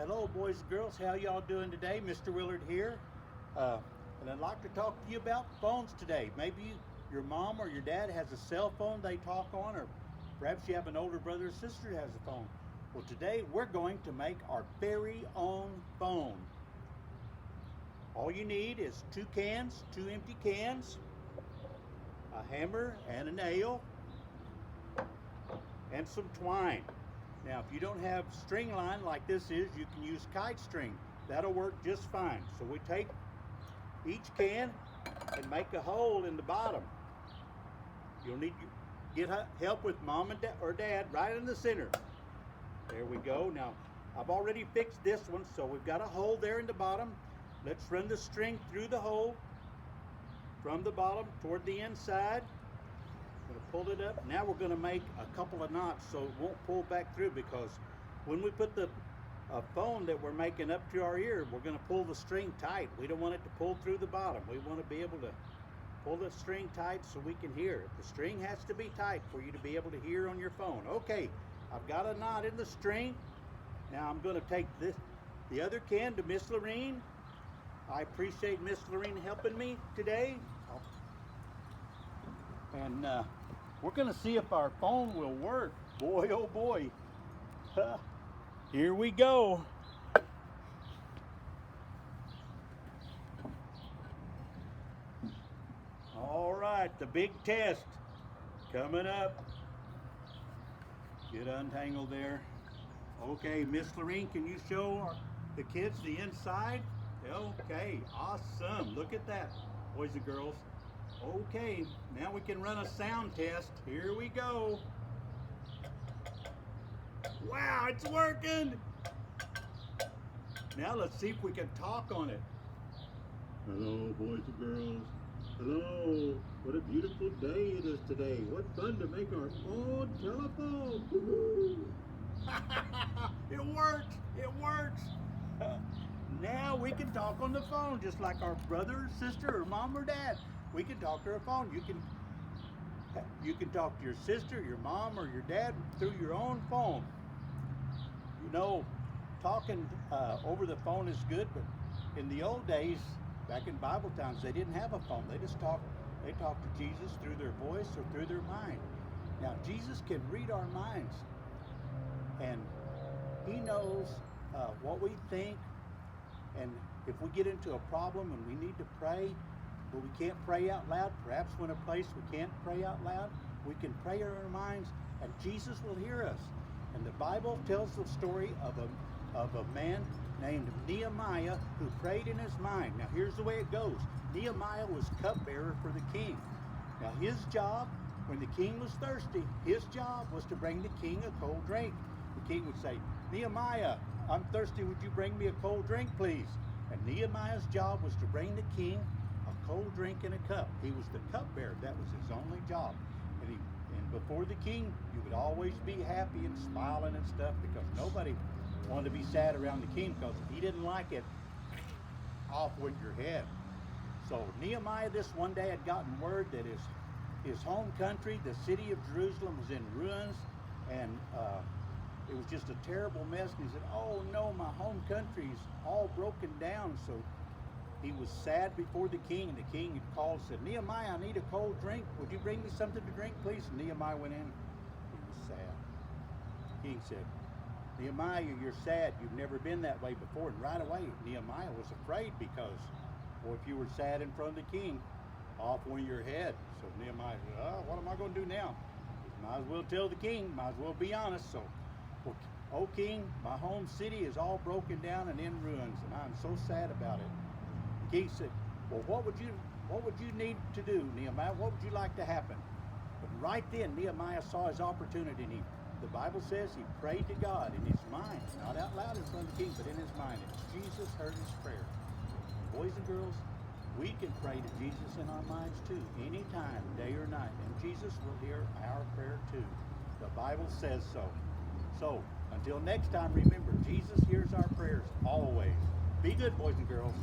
Hello, boys and girls. How y'all doing today? Mr. Willard here. And I'd like to talk to you about phones today. Maybe your mom or your dad has a cell phone they talk on, or perhaps you have an older brother or sister who has a phone. Well, today we're going to make our very own phone. All you need is two empty cans, a hammer and a nail, and some twine. Now, if you don't have string line like this is, you can use kite string. That'll work just fine. So we take each can and make a hole in the bottom. You'll need to get help with mom and or dad right in the center. There we go. Now, I've already fixed this one, so we've got a hole there in the bottom. Let's run the string through the hole from the bottom toward the inside. Going to pull it up. Now we're going to make a couple of knots so it won't pull back through, because when we put the phone that we're making up to our ear, we're going to pull the string tight. We don't want it to pull through the bottom. We want to be able to pull the string tight so we can hear. The string has to be tight for you to be able to hear on your phone. Okay, I've got a knot in the string. Now I'm going to take the other can to Miss Lorene. I appreciate Miss Lorene helping me today. And we're going to see if our phone will work. Boy, oh boy. Here we go. All right, the big test coming up. Get untangled there. Okay, Miss Lorene, can you show the kids the inside? Okay, awesome. Look at that, boys and girls. Okay, now we can run a sound test. Here we go. Wow, it's working. Now let's see if we can talk on it. Hello, boys and girls. Hello. What a beautiful day it is today. What fun to make our own telephone. It works. It works. Now we can talk on the phone just like our brother, sister, or mom or dad. We can talk to our phone. You can talk to your sister, your mom, or your dad through your own phone. You know, talking over the phone is good, but in the old days, back in Bible times, they didn't have a phone. They talked to Jesus through their voice or through their mind. Now, Jesus can read our minds, and he knows what we think. And if we get into a problem and we need to pray, but we can't pray out loud, perhaps when a place we can't pray out loud, we can pray in our minds, and Jesus will hear us. And the Bible tells the story of a man named Nehemiah who prayed in his mind. Now here's the way it goes. Nehemiah was cupbearer for the king. Now his job, when the king was thirsty, his job was to bring the king a cold drink. The king would say, Nehemiah, I'm thirsty, would you bring me a cold drink, please? And Nehemiah's job was to bring the king a cold drink in a cup. He was the cupbearer. That was his only job. And before the king, you would always be happy and smiling and stuff, because nobody wanted to be sad around the king, because if he didn't like it, off went your head. So Nehemiah this one day had gotten word that his home country, the city of Jerusalem, was in ruins, and it was just a terrible mess. And he said, oh no, my home country's all broken down. So he was sad before the king, and the king had called and said, Nehemiah, I need a cold drink. Would you bring me something to drink, please? And Nehemiah went in. He was sad. The king said, Nehemiah, you're sad. You've never been that way before. And right away, Nehemiah was afraid, because, well, if you were sad in front of the king, off went your head. So Nehemiah said, oh, what am I going to do now? Might as well tell the king. Might as well be honest. So, well, oh king, my home city is all broken down and in ruins, and I'm so sad about it. The king said, well, what would you need to do, Nehemiah? What would you like to happen? But right then, Nehemiah saw his opportunity, and the Bible says he prayed to God in his mind, not out loud in front of the king, but in his mind. And Jesus heard his prayer. Boys and girls, we can pray to Jesus in our minds too, anytime, day or night, and Jesus will hear our prayer too. The Bible says so. So, until next time, remember, Jesus hears our prayers always. Be good, boys and girls.